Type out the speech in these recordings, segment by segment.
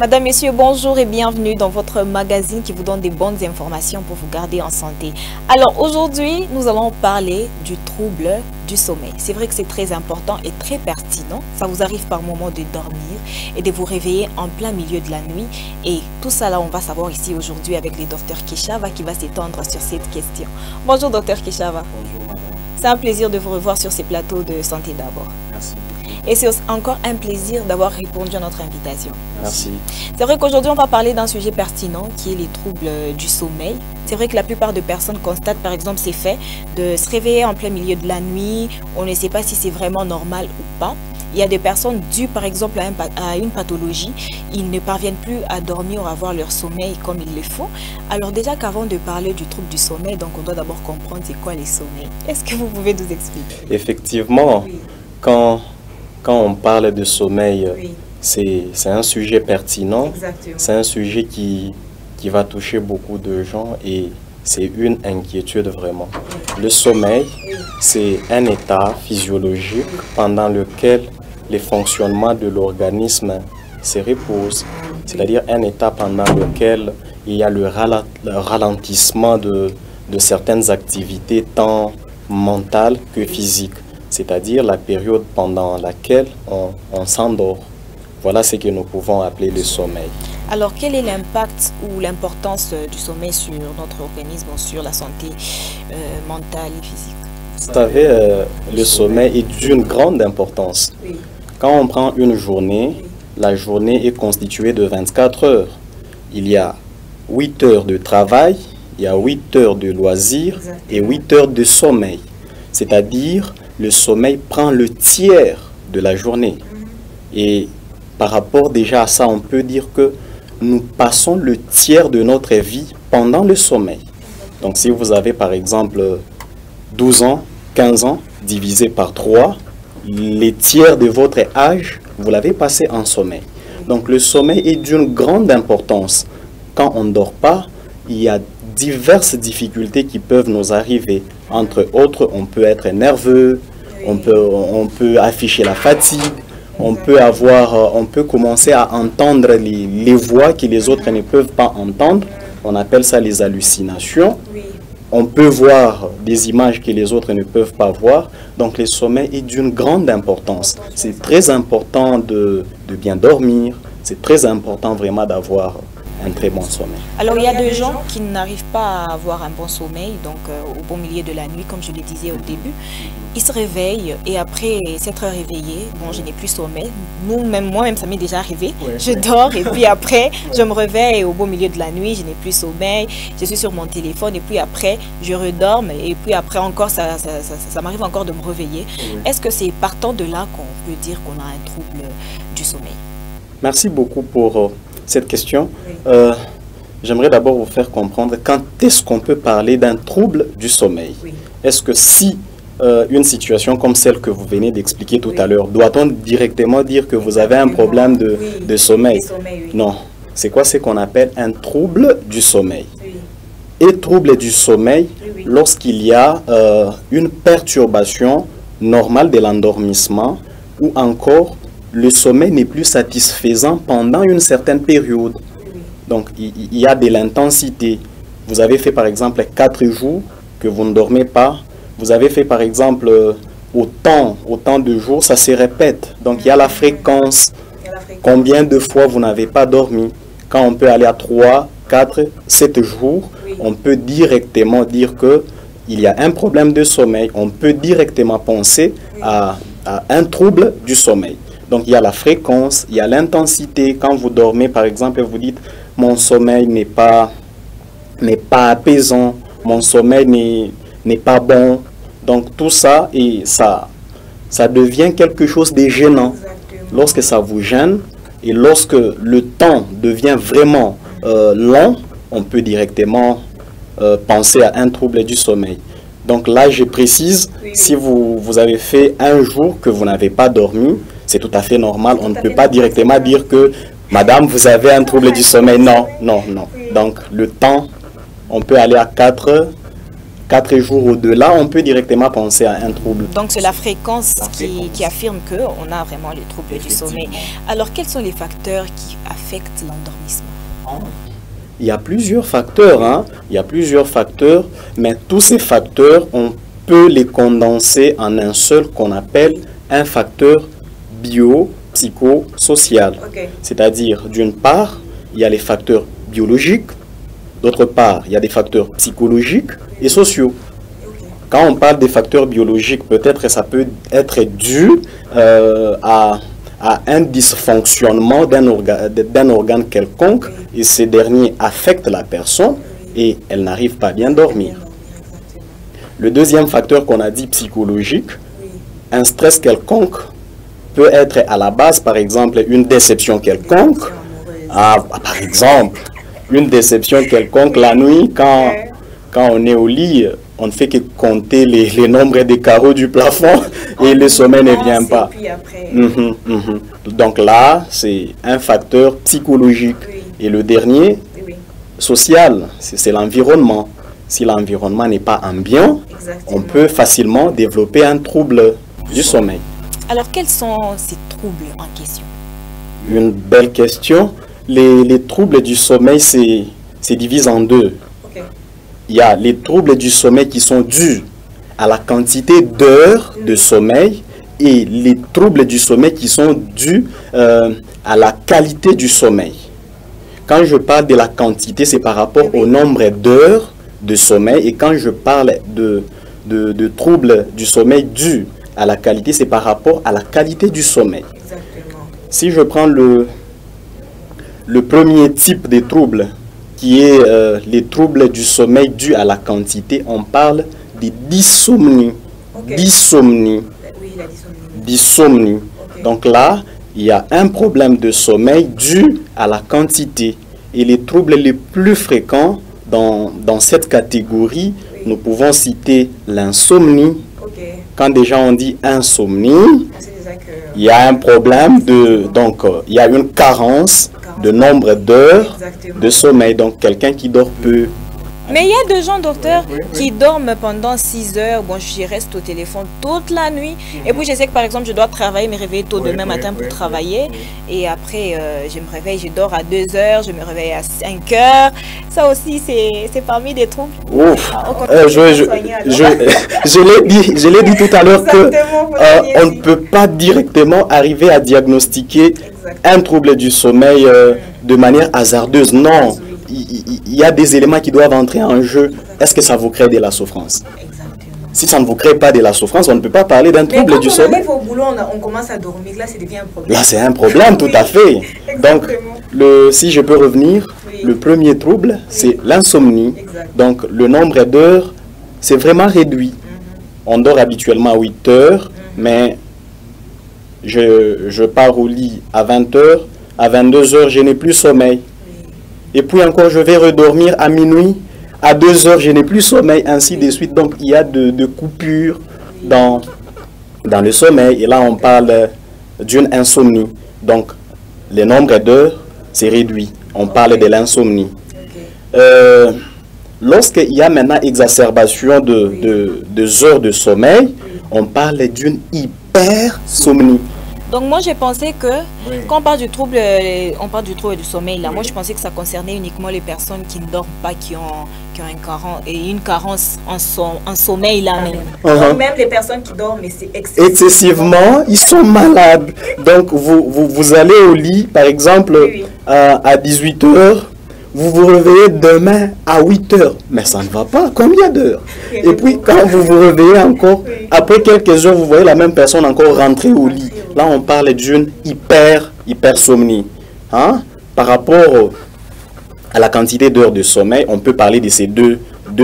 Madame, Messieurs, bonjour et bienvenue dans votre magazine qui vous donne des bonnes informations pour vous garder en santé. Alors aujourd'hui, nous allons parler du trouble du sommeil. C'est vrai que c'est très important et très pertinent. Ça vous arrive par moment de dormir et de vous réveiller en plein milieu de la nuit. Et tout ça là, on va savoir ici aujourd'hui avec le docteur Keshava qui va s'étendre sur cette question. Bonjour docteur Keshava. Bonjour madame. C'est un plaisir de vous revoir sur ces plateaux de santé d'abord. Merci. Et c'est encore un plaisir d'avoir répondu à notre invitation. Merci. C'est vrai qu'aujourd'hui, on va parler d'un sujet pertinent qui est les troubles du sommeil. C'est vrai que la plupart des personnes constatent par exemple ces faits de se réveiller en plein milieu de la nuit. On ne sait pas si c'est vraiment normal ou pas. Il y a des personnes dues par exemple à une pathologie. Ils ne parviennent plus à dormir ou à avoir leur sommeil comme il le faut. Alors déjà qu'avant de parler du trouble du sommeil, donc on doit d'abord comprendre c'est quoi les sommeils. Est-ce que vous pouvez nous expliquer? Effectivement, Oui. quand on parle de sommeil, Oui. c'est un sujet pertinent. Exactement. C'est un sujet qui va toucher beaucoup de gens et c'est une inquiétude vraiment. Le sommeil, c'est un état physiologique pendant lequel les fonctionnements de l'organisme se reposent. C'est-à-dire un état pendant lequel il y a le ralentissement de certaines activités tant mentales que physiques. C'est-à-dire la période pendant laquelle on s'endort. Voilà ce que nous pouvons appeler le sommeil. Alors, quel est l'impact ou l'importance du sommeil sur notre organisme, sur la santé mentale et physique? Vous savez, le sommeil est d'une grande importance. Oui. Quand on prend une journée, la journée est constituée de 24 heures. Il y a 8 heures de travail, il y a 8 heures de loisirs et 8 heures de sommeil. C'est-à-dire, le sommeil prend le tiers de la journée. Et par rapport déjà à ça, on peut dire que nous passons le tiers de notre vie pendant le sommeil. Donc si vous avez par exemple 12 ans, 15 ans, divisé par 3, les tiers de votre âge, vous l'avez passé en sommeil. Donc le sommeil est d'une grande importance. Quand on ne dort pas, il y a diverses difficultés qui peuvent nous arriver. Entre autres, on peut être nerveux, on peut afficher la fatigue, on peut commencer à entendre les voix que les autres ne peuvent pas entendre. On appelle ça les hallucinations. On peut voir des images que les autres ne peuvent pas voir. Donc le sommeil est d'une grande importance. C'est très important de bien dormir. C'est très important vraiment d'avoir un très bon sommeil. Alors, il y a des gens qui n'arrivent pas à avoir un bon sommeil, donc au bon milieu de la nuit, comme je le disais au début. Ils se réveillent et après s'être réveillé, bon, je n'ai plus sommeil. Moi-même, ça m'est déjà arrivé. Je dors et puis après, je me réveille au beau milieu de la nuit, je n'ai plus sommeil. Je suis sur mon téléphone et puis après, je redorme et puis après encore, ça m'arrive encore de me réveiller. Est-ce que c'est partant de là qu'on peut dire qu'on a un trouble du sommeil? Merci beaucoup pour cette question. J'aimerais d'abord vous faire comprendre quand est-ce qu'on peut parler d'un trouble du sommeil. Est-ce que si une situation comme celle que vous venez d'expliquer tout à l'heure, doit-on directement dire que vous avez un problème de sommeil? Non. C'est quoi ce qu'on appelle un trouble du sommeil? Et trouble du sommeil, lorsqu'il y a une perturbation normale de l'endormissement ou encore le sommeil n'est plus satisfaisant pendant une certaine période. Donc, il y a de l'intensité. Vous avez fait par exemple 4 jours que vous ne dormez pas. Vous avez fait par exemple autant de jours, ça se répète. Donc, il y a la fréquence. Combien de fois vous n'avez pas dormi? Quand on peut aller à 3, 4, 7 jours, on peut directement dire qu'il y a un problème de sommeil. On peut directement penser à un trouble du sommeil. Donc, il y a la fréquence, il y a l'intensité. Quand vous dormez, par exemple, vous dites « mon sommeil n'est pas apaisant, mon sommeil n'est pas bon ». Donc, tout ça, ça devient quelque chose de gênant. Lorsque ça vous gêne et lorsque le temps devient vraiment long, on peut directement penser à un trouble du sommeil. Donc là, je précise, si vous avez fait un jour que vous n'avez pas dormi, c'est tout à fait normal. On ne peut pas directement dire que, madame, vous avez un trouble du sommeil. Non, non, non. Donc, le temps, on peut aller à 4 4 jours au-delà, on peut directement penser à un trouble. Donc c'est la fréquence qui affirme qu'on a vraiment le trouble du sommeil. Alors quels sont les facteurs qui affectent l'endormissement? Il y a plusieurs facteurs, hein? Il y a plusieurs facteurs, mais tous ces facteurs, on peut les condenser en un seul qu'on appelle un facteur biopsychosocial. C'est-à-dire, d'une part, il y a les facteurs biologiques, d'autre part, il y a des facteurs psychologiques et sociaux. Quand on parle des facteurs biologiques, peut-être ça peut être dû à un dysfonctionnement d'un organe quelconque, et ce dernier affecte la personne et elle n'arrive pas à bien dormir. Le deuxième facteur qu'on a dit psychologique, un stress quelconque peut être à la base, par exemple, une déception quelconque. Par exemple, une déception quelconque la nuit, quand on est au lit, on ne fait que compter les nombres des carreaux du plafond et le sommeil ne vient pas. Donc là, c'est un facteur psychologique. Et le dernier, social, c'est l'environnement. Si l'environnement n'est pas ambiant, on peut facilement développer un trouble du sommeil. Alors, quels sont ces troubles en question? Une belle question. Les troubles du sommeil, c'est divisé en deux. Il y a les troubles du sommeil qui sont dus à la quantité d'heures de sommeil et les troubles du sommeil qui sont dus à la qualité du sommeil. Quand je parle de la quantité, c'est par rapport au nombre d'heures de sommeil, et quand je parle de troubles du sommeil dus à la qualité, c'est par rapport à la qualité du sommeil. Si je prends le premier type de troubles, qui est les troubles du sommeil dus à la quantité, on parle de dysomnie. Dysomnie. Donc là, il y a un problème de sommeil dû à la quantité. Et les troubles les plus fréquents dans cette catégorie, nous pouvons citer l'insomnie. Quand déjà on dit insomnie, il y a un problème donc il y a une carence de nombre d'heures de sommeil, donc quelqu'un qui dort peu. Mais il y a des gens, docteur, qui dorment pendant 6 heures. Bon, je reste au téléphone toute la nuit. Et puis, je sais que, par exemple, je dois travailler, me réveiller tôt demain matin pour travailler. Et après, je me réveille, je dors à 2 heures, je me réveille à 5 heures. Ça aussi, c'est parmi des troubles. Je l'ai dit tout à l'heure que on ne peut pas directement arriver à diagnostiquer un trouble du sommeil de manière hasardeuse. Non. Il y a des éléments qui doivent entrer en jeu. Est-ce que ça vous crée de la souffrance? Si ça ne vous crée pas de la souffrance, on ne peut pas parler d'un trouble du sommeil. Mais quand on arrive au boulot, on commence à dormir, là, ça devient un problème. Là, c'est un problème, tout à fait. Donc, si je peux revenir, le premier trouble, c'est l'insomnie. Donc, le nombre d'heures, c'est vraiment réduit. On dort habituellement à 8 heures, mais je pars au lit à 20 heures. À 22 heures, je n'ai plus sommeil. Et puis encore, je vais redormir à minuit. À 2 heures, je n'ai plus sommeil, ainsi de suite. Donc, il y a de coupures dans le sommeil. Et là, on parle d'une insomnie. Donc, le nombre d'heures, c'est réduit. On parle de l'insomnie. Lorsqu'il y a maintenant exacerbation de heures de sommeil, on parle d'une hypersomnie. Donc moi j'ai pensé que quand on parle du trouble du sommeil là, moi je pensais que ça concernait uniquement les personnes qui ne dorment pas, qui ont une carence en sommeil là même. Même les personnes qui dorment, mais c'est excessivement, ils sont malades. Donc vous allez au lit par exemple à 18 heures, vous vous réveillez demain à 8 heures, mais ça ne va pas. Combien d'heures? Et puis quand vous vous réveillez encore, après quelques heures, vous voyez la même personne encore rentrer au lit. Là, on parle d'une hypersomnie. Hein? Par rapport à la quantité d'heures de sommeil, on peut parler de ces deux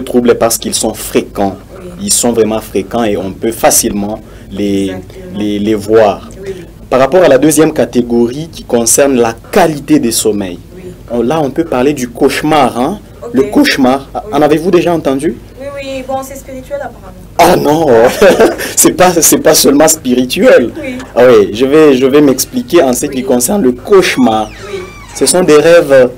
troubles parce qu'ils sont fréquents. Ils sont vraiment fréquents et on peut facilement les voir. Par rapport à la deuxième catégorie qui concerne la qualité des sommeils, là, on peut parler du cauchemar. Hein? Le cauchemar, en avez-vous déjà entendu? Oui, bon, c'est spirituel apparemment. Ah non, c'est pas seulement spirituel. Oui, je vais m'expliquer en ce qui concerne le cauchemar. Ce sont des rêves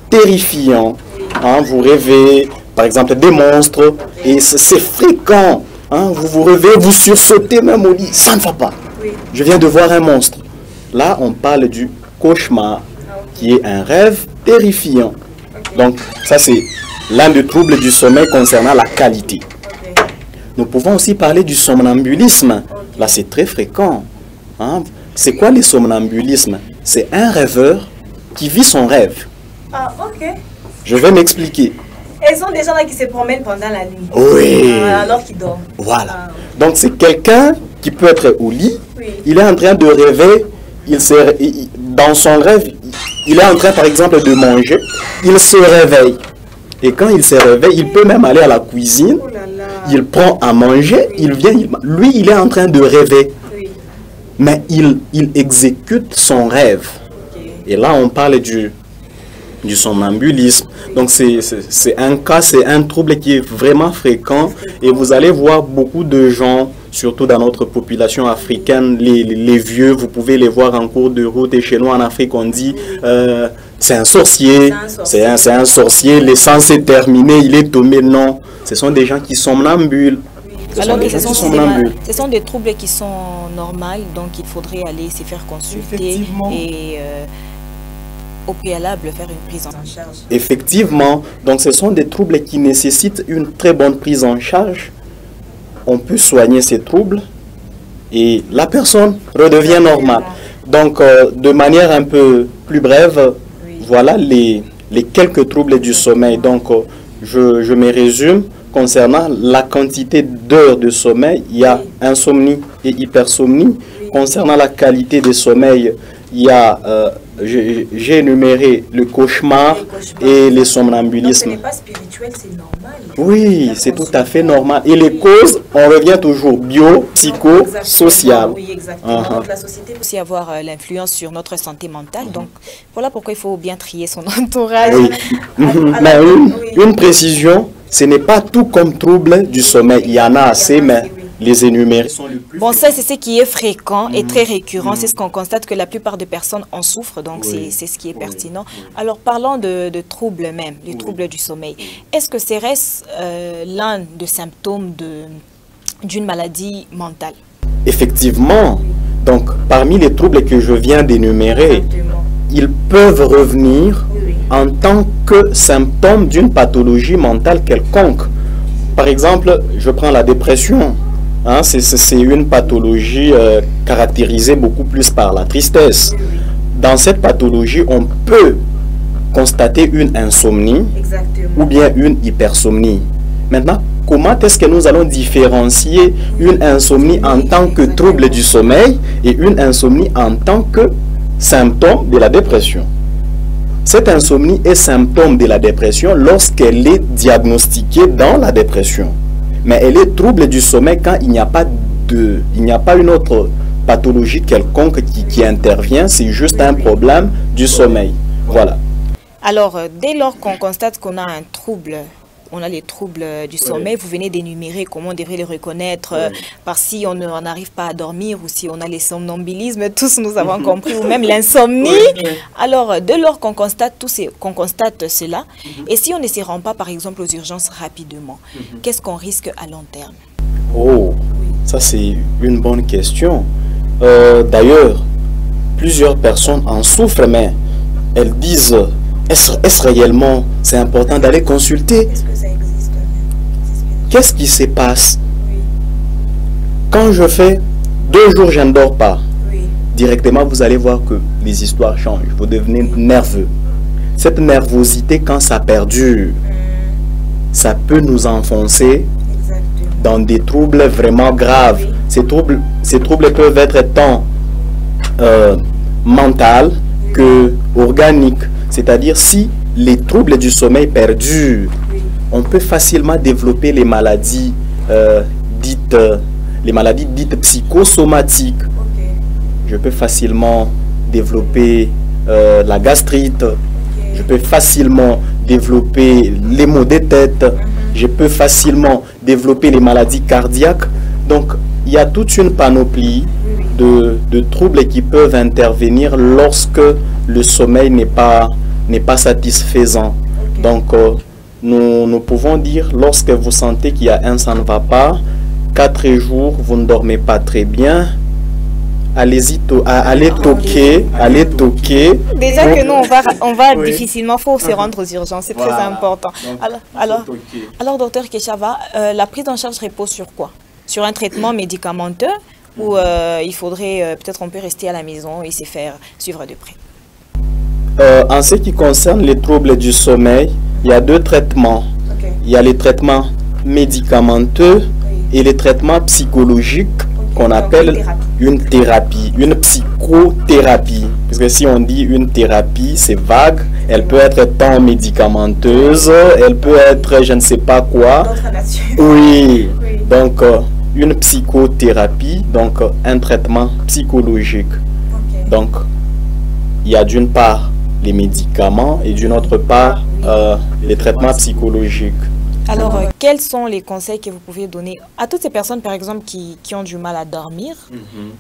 terrifiants. Hein? Vous rêvez par exemple des monstres, et c'est fréquent. Hein, vous vous réveillez, vous sursautez même au lit, ça ne va pas. Je viens de voir un monstre. Là, on parle du cauchemar, qui est un rêve terrifiant. Donc, ça c'est l'un des troubles du sommeil concernant la qualité. Nous pouvons aussi parler du somnambulisme. Là, c'est très fréquent. Hein. C'est quoi le somnambulisme? C'est un rêveur qui vit son rêve. Ah, ok. Je vais m'expliquer. Ils sont des gens là qui se promènent pendant la nuit. Oui. Alors qu'ils dorment. Voilà. Donc, c'est quelqu'un qui peut être au lit. Il est en train de rêver. Dans son rêve, il est en train, par exemple, de manger. Il se réveille. Et quand il se réveille, il peut même aller à la cuisine. Il prend à manger. Il vient. Lui, il est en train de rêver. Mais il exécute son rêve. Et là, on parle du somnambulisme. Donc, c'est un cas, c'est un trouble qui est vraiment fréquent. Et vous allez voir beaucoup de gens, surtout dans notre population africaine, les vieux, vous pouvez les voir en cours de route. Et chez nous, en Afrique, on dit, c'est un sorcier, c'est un sorcier, l'essence est terminée, il est tombé. Non, ce sont des gens qui somnambulent. Alors que ce sont des troubles qui sont normaux, donc il faudrait aller se faire consulter et au préalable faire une prise en charge. Effectivement, donc ce sont des troubles qui nécessitent une très bonne prise en charge. On peut soigner ces troubles et la personne redevient normale. Donc de manière un peu plus brève, voilà les quelques troubles du sommeil. Donc je me résume. Concernant la quantité d'heures de sommeil, il y a insomnie et hypersomnie. Concernant la qualité de sommeil, il y a, j'ai énuméré le cauchemar et le somnambulisme. Donc, ce n'est pas spirituel, c'est normal. Oui, c'est tout à fait normal. Et les causes, on revient toujours bio, psycho, social. Oui, exactement. Donc, la société peut aussi avoir l'influence sur notre santé mentale. Donc, voilà pourquoi il faut bien trier son entourage. Oui. Mais une précision. Ce n'est pas tout comme trouble du sommeil. Il y en a assez, mais les énumérer sont les plus... Bon, ça, c'est ce qui est fréquent et très récurrent. C'est ce qu'on constate que la plupart des personnes en souffrent. Donc, c'est ce qui est pertinent. Alors, parlons de troubles même, les troubles du sommeil. Est-ce que serait-ce l'un des symptômes d'une maladie mentale? Effectivement. Donc, parmi les troubles que je viens d'énumérer, ils peuvent revenir en tant que symptôme d'une pathologie mentale quelconque. Par exemple, je prends la dépression. Hein, c'est une pathologie caractérisée beaucoup plus par la tristesse. Dans cette pathologie, on peut constater une insomnie ou bien une hypersomnie. Maintenant, comment est-ce que nous allons différencier une insomnie en tant que trouble du sommeil et une insomnie en tant que symptôme de la dépression? Cette insomnie est symptôme de la dépression lorsqu'elle est diagnostiquée dans la dépression. Mais elle est trouble du sommeil quand il n'y a pas une autre pathologie quelconque qui intervient. C'est juste un problème du sommeil. Voilà. Alors, dès lors qu'on constate qu'on a un trouble, on a les troubles du sommeil, vous venez d'énumérer comment on devrait les reconnaître, par si on n'arrive pas à dormir ou si on a les somnambulismes, tous nous avons compris, ou même l'insomnie. Alors, dès lors qu'on constate cela, et si on ne se rend pas par exemple aux urgences rapidement, qu'est-ce qu'on risque à long terme? Oh, ça c'est une bonne question. D'ailleurs, plusieurs personnes en souffrent, mais elles disent... Est-ce réellement, c'est important d'aller consulter? Est-ce que ça existe? Qu'est-ce qui se passe? Quand je fais 2 jours, je ne dors pas. Directement, vous allez voir que les histoires changent. Vous devenez nerveux. Cette nervosité, quand ça perdure, ça peut nous enfoncer dans des troubles vraiment graves. Ces troubles peuvent être tant mentaux que organiques. C'est-à-dire, si les troubles du sommeil perdurent, on peut facilement développer les maladies dites psychosomatiques. Je peux facilement développer la gastrite. Je peux facilement développer les maux de tête. Je peux facilement développer les maladies cardiaques. Donc, il y a toute une panoplie de troubles qui peuvent intervenir lorsque le sommeil n'est pas satisfaisant. Donc, nous pouvons dire, lorsque vous sentez qu'il y a un ça ne va pas, 4 jours, vous ne dormez pas très bien, allez toquer. Déjà que nous, on va difficilement, il faut se rendre aux urgences, c'est très important. Alors, docteur Keshava, la prise en charge repose sur quoi? Sur un traitement médicamenteux ou il faudrait, peut-être on peut rester à la maison et se faire suivre de près? En ce qui concerne les troubles du sommeil, il y a 2 traitements. Il y a les traitements médicamenteux et les traitements psychologiques qu'on appelle une thérapie, une psychothérapie. Parce que si on dit une thérapie, c'est vague. Elle peut être tant médicamenteuse, elle peut être je ne sais pas quoi. Oui. Donc, une psychothérapie, donc un traitement psychologique. Donc, il y a d'une part les médicaments et d'une autre part les traitements psychologiques. Alors, quels sont les conseils que vous pouvez donner à toutes ces personnes, par exemple, qui ont du mal à dormir?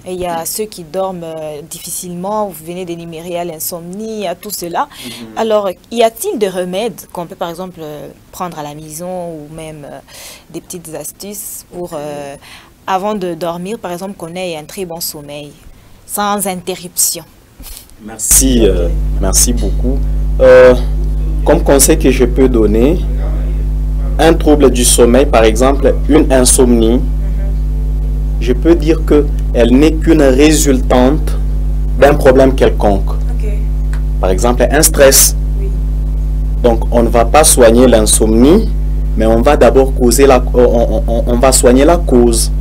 Et il y a ceux qui dorment difficilement, vous venez d'énumérer à l'insomnie, à tout cela. Alors, y a-t-il des remèdes qu'on peut, par exemple, prendre à la maison ou même des petites astuces pour, avant de dormir, par exemple, qu'on ait un très bon sommeil, sans interruption? Merci, merci beaucoup. Comme conseil que je peux donner, un trouble du sommeil, par exemple, une insomnie, je peux dire qu'elle n'est qu'une résultante d'un problème quelconque. Par exemple, un stress. Donc, on ne va pas soigner l'insomnie, mais on va d'abord on va soigner la cause.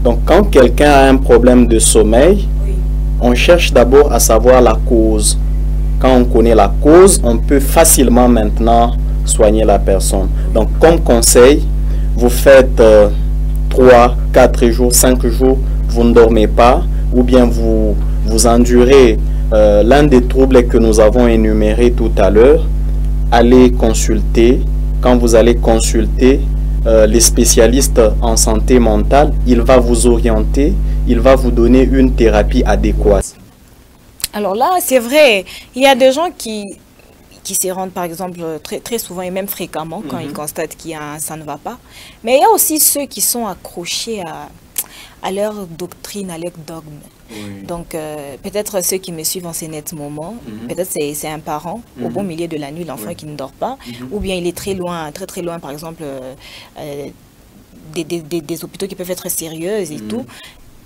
Donc, quand quelqu'un a un problème de sommeil, on cherche d'abord à savoir la cause. Quand on connaît la cause, on peut facilement maintenant soigner la personne. Donc, comme conseil, vous faites 3, 4 jours, 5 jours, vous ne dormez pas, ou bien vous endurez l'un des troubles que nous avons énumérés tout à l'heure. Allez consulter. Quand vous allez consulter les spécialistes en santé mentale, il va vous orienter, il va vous donner une thérapie adéquate. Alors là, c'est vrai, il y a des gens qui se rendent par exemple très souvent et même fréquemment quand ils constatent qu'il y a ça ne va pas. Mais il y a aussi ceux qui sont accrochés à leur doctrine, à leur dogme. Donc peut-être ceux qui me suivent en ces nets moments, peut-être c'est un parent au beau milieu de la nuit, l'enfant qui ne dort pas, ou bien il est très loin, très loin par exemple des hôpitaux qui peuvent être sérieux et tout.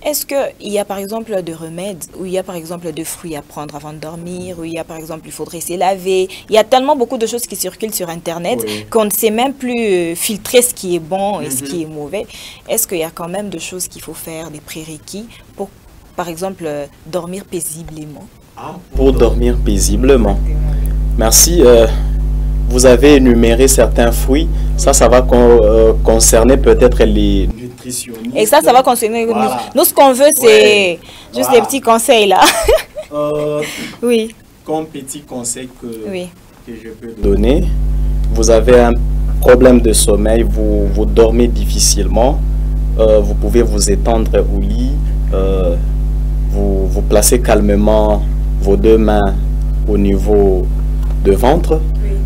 Est-ce qu'il y a par exemple des remèdes, ou il y a par exemple des fruits à prendre avant de dormir, ou il y a par exemple il faudrait se laver? Il y a tellement beaucoup de choses qui circulent sur Internet qu'on ne sait même plus filtrer ce qui est bon et ce qui est mauvais. Est-ce qu'il y a quand même des choses qu'il faut faire, des prérequis pour par exemple dormir paisiblement? Pour dormir paisiblement. Merci. Vous avez énuméré certains fruits. Ça va concerner peut-être les nutritionnistes. Et ça va concerner nous. Ce qu'on veut, c'est juste des petits conseils là. Oui. Comme petit conseil que je peux donner, vous avez un problème de sommeil, vous dormez difficilement, vous pouvez vous étendre au lit, vous placez calmement vos 2 mains au niveau de ventre.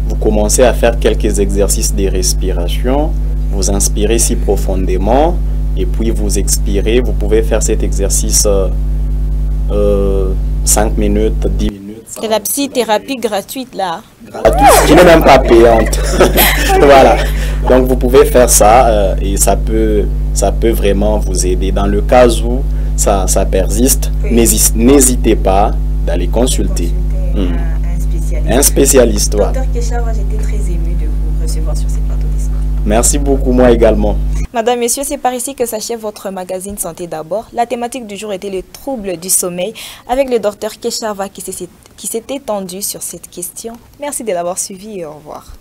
Vous commencez à faire quelques exercices de respiration. Vous inspirez si profondément et puis vous expirez. Vous pouvez faire cet exercice 5 minutes, 10 minutes. C'est la psy-thérapie gratuite là. Gratuite, qui n'est même pas payante. Voilà. Donc vous pouvez faire ça et ça peut vraiment vous aider. Dans le cas où ça persiste, n'hésitez pas d'aller consulter. Un spécialiste. Docteur Keshava, j'étais très émue de vous recevoir sur ces plateaux d'esprit. Merci beaucoup, moi également. Madame, Messieurs, c'est par ici que s'achève votre magazine Santé d'abord. La thématique du jour était le trouble du sommeil avec le docteur Keshava qui s'est étendu sur cette question. Merci de l'avoir suivi et au revoir.